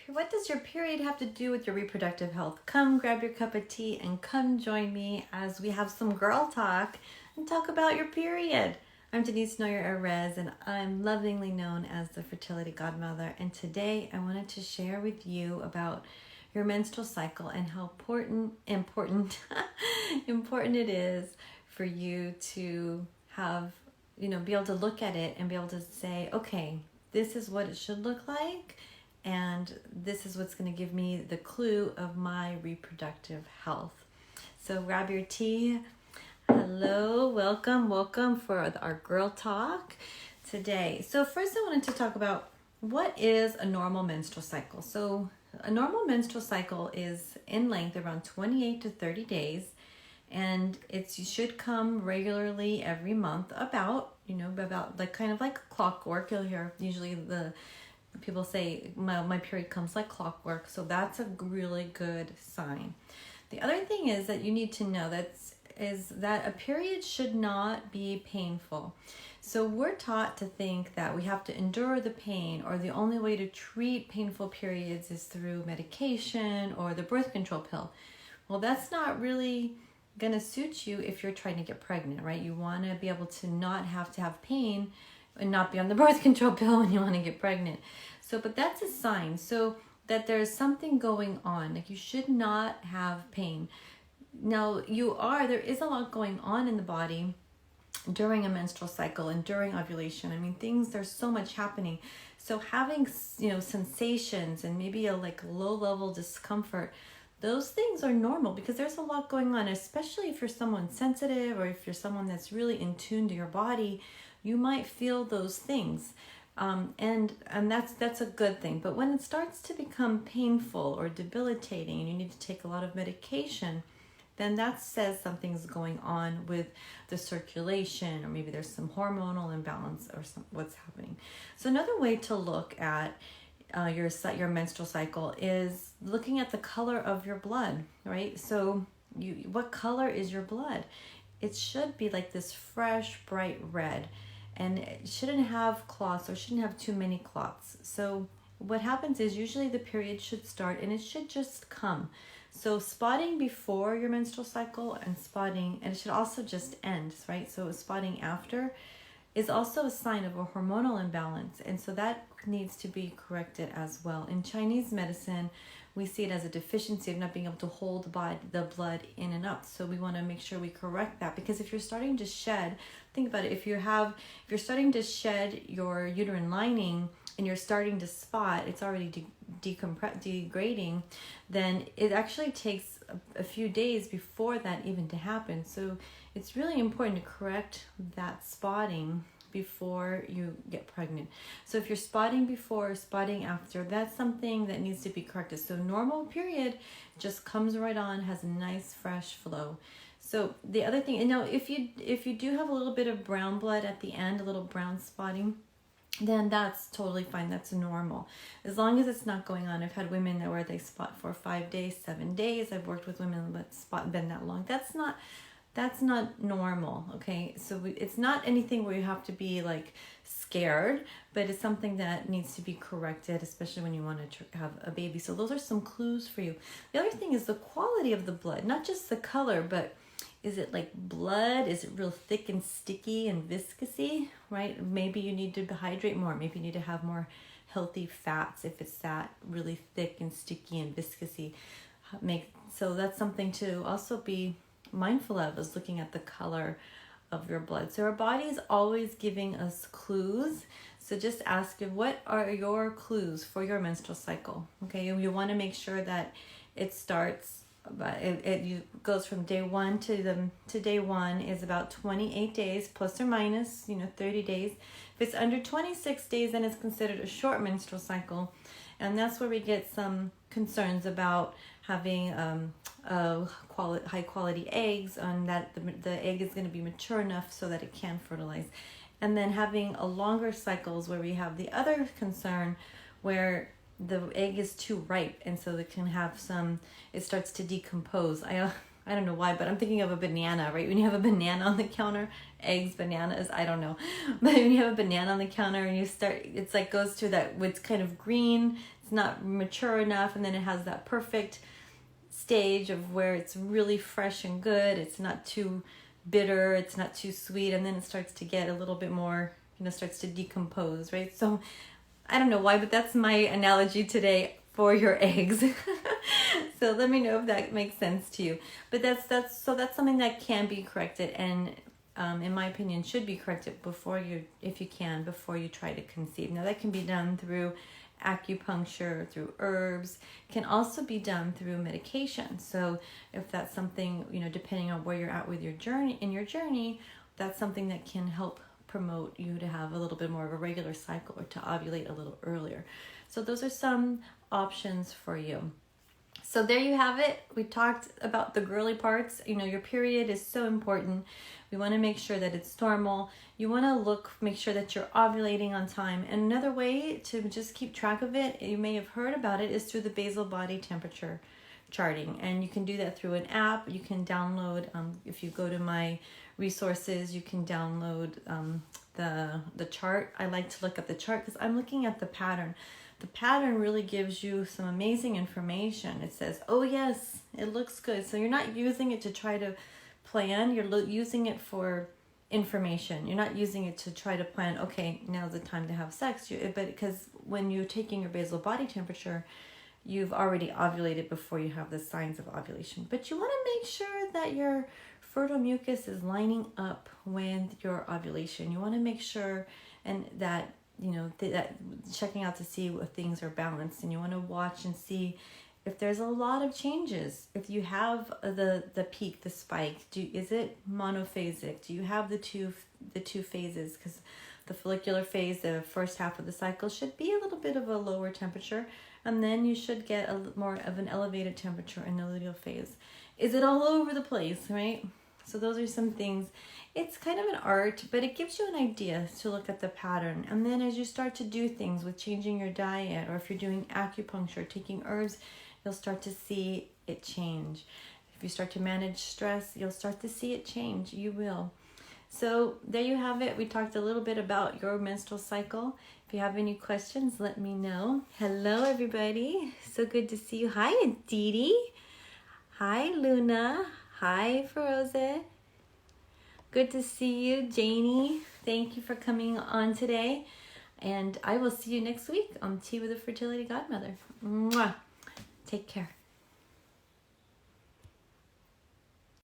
What does your period have to do with your reproductive health? Come grab your cup of tea and come join me as we have some girl talk and talk about your period. I'm Denise Noyer-Erez, and I'm lovingly known as the Fertility Godmother. And today I wanted to share with you about your menstrual cycle and how important it is for you to have, be able to look at it and be able to say, okay, this is what it should look like. And this is what's going to give me the clue of my reproductive health. So grab your tea. Hello, welcome for our girl talk today. So first I wanted to talk about what is a normal menstrual cycle. So a normal menstrual cycle is in length around 28 to 30 days. And you should come regularly every month about like kind of like clockwork. You'll hear usually people say my period comes like clockwork, so that's a really good sign. The other thing is that you need to know that a period should not be painful. So we're taught to think that we have to endure the pain, or the only way to treat painful periods is through medication or the birth control pill. Well, that's not really gonna suit you if you're trying to get pregnant, right? You want to be able to not have pain and not be on the birth control pill when you want to get pregnant. So, but that's a sign so that there's something going on. Like, you should not have pain. Now, there is a lot going on in the body during a menstrual cycle and during ovulation. I mean, there's so much happening. So having, sensations and maybe a low level discomfort, those things are normal because there's a lot going on, especially if you're someone sensitive or if you're someone that's really in tune to your body. You might feel those things, and that's a good thing. But when it starts to become painful or debilitating and you need to take a lot of medication, then that says something's going on with the circulation, or maybe there's some hormonal imbalance or what's happening. So another way to look at your menstrual cycle is looking at the color of your blood, right? So what color is your blood? It should be like this fresh, bright red. And it shouldn't have clots, or shouldn't have too many clots. So what happens is usually the period should start and it should just come. So spotting before your menstrual cycle and it should also just end, right? So spotting after is also a sign of a hormonal imbalance. And so that needs to be corrected as well. In Chinese medicine, we see it as a deficiency of not being able to hold the blood in and up. So we want to make sure we correct that, because if you're starting to shed, think about it, if you're starting to shed your uterine lining and you're starting to spot, it's already degrading, then it actually takes a few days before that even to happen. So it's really important to correct that spotting before you get pregnant. So if you're spotting before or spotting after, that's something that needs to be corrected. So normal period just comes right on, has a nice fresh flow. So the other thing, if you do have a little bit of brown blood at the end, a little brown spotting, then that's totally fine. That's normal, as long as it's not going on. I've had women where they spot for 5 days, 7 days. I've worked with women that spot been that long. That's not normal, okay? So it's not anything where you have to be scared, but it's something that needs to be corrected, especially when you want to have a baby. So those are some clues for you. The other thing is the quality of the blood, not just the color, but is it like blood? Is it real thick and sticky and viscousy, right? Maybe you need to hydrate more. Maybe you need to have more healthy fats if it's that really thick and sticky and viscousy. So that's something to also be mindful of, is looking at the color of your blood. So our body is always giving us clues. So just ask, what are your clues for your menstrual cycle? Okay, you want to make sure that it starts, but it goes from day one to day one is about 28 days plus or minus 30 days. If it's under 26 days, then it's considered a short menstrual cycle, and that's where we get some concerns about having high quality eggs, on that the egg is going to be mature enough so that it can fertilize. And then having a longer cycles where we have the other concern where the egg is too ripe, and so it starts to decompose. I don't know why, but I'm thinking of a banana, right? When you have a banana on the counter, eggs, bananas, I don't know. But when you have a banana on the counter and you start, it's like goes through that, it's kind of green, it's not mature enough, and then it has that perfect stage of where it's really fresh and good. It's not too bitter, it's not too sweet, and then it starts to get a little bit more, starts to decompose, right? So I don't know why, but that's my analogy today for your eggs. So let me know if that makes sense to you. But that's something that can be corrected, and in my opinion should be corrected before you try to conceive. Now that can be done through acupuncture, through herbs, can also be done through medication. So if that's something, depending on where you're at with your journey, that's something that can help promote you to have a little bit more of a regular cycle, or to ovulate a little earlier. So those are some options for you. So there you have it. We talked about the girly parts. Your period is so important. We want to make sure that it's normal. You want to make sure that you're ovulating on time. And another way to just keep track of it, you may have heard about it, is through the basal body temperature charting. And you can do that through an app. You can download, if you go to my resources, you can download the chart. I like to look at the chart because I'm looking at the pattern. The pattern really gives you some amazing information. It says, oh yes, it looks good. So you're not using it to try to plan. You're using it for information. You're not using it to try to plan, okay, now's the time to have sex. But because when you're taking your basal body temperature, you've already ovulated before you have the signs of ovulation. But you want to make sure that your fertile mucus is lining up with your ovulation. You want to make sure that that checking out to see if things are balanced, and you want to watch and see if there's a lot of changes. If you have the peak, the spike, is it monophasic? Do you have the two phases? Because the follicular phase, the first half of the cycle, should be a little bit of a lower temperature, and then you should get more of an elevated temperature in the luteal phase. Is it all over the place, right? So those are some things. It's kind of an art, but it gives you an idea to look at the pattern. And then as you start to do things with changing your diet, or if you're doing acupuncture, taking herbs, you'll start to see it change. If you start to manage stress, you'll start to see it change. You will. So there you have it. We talked a little bit about your menstrual cycle. If you have any questions, let me know. Hello, everybody. So good to see you. Hi, Aditi. Hi, Luna. Hi, Feroze. Good to see you, Janie. Thank you for coming on today. And I will see you next week on Tea with the Fertility Godmother. Mwah. Take care.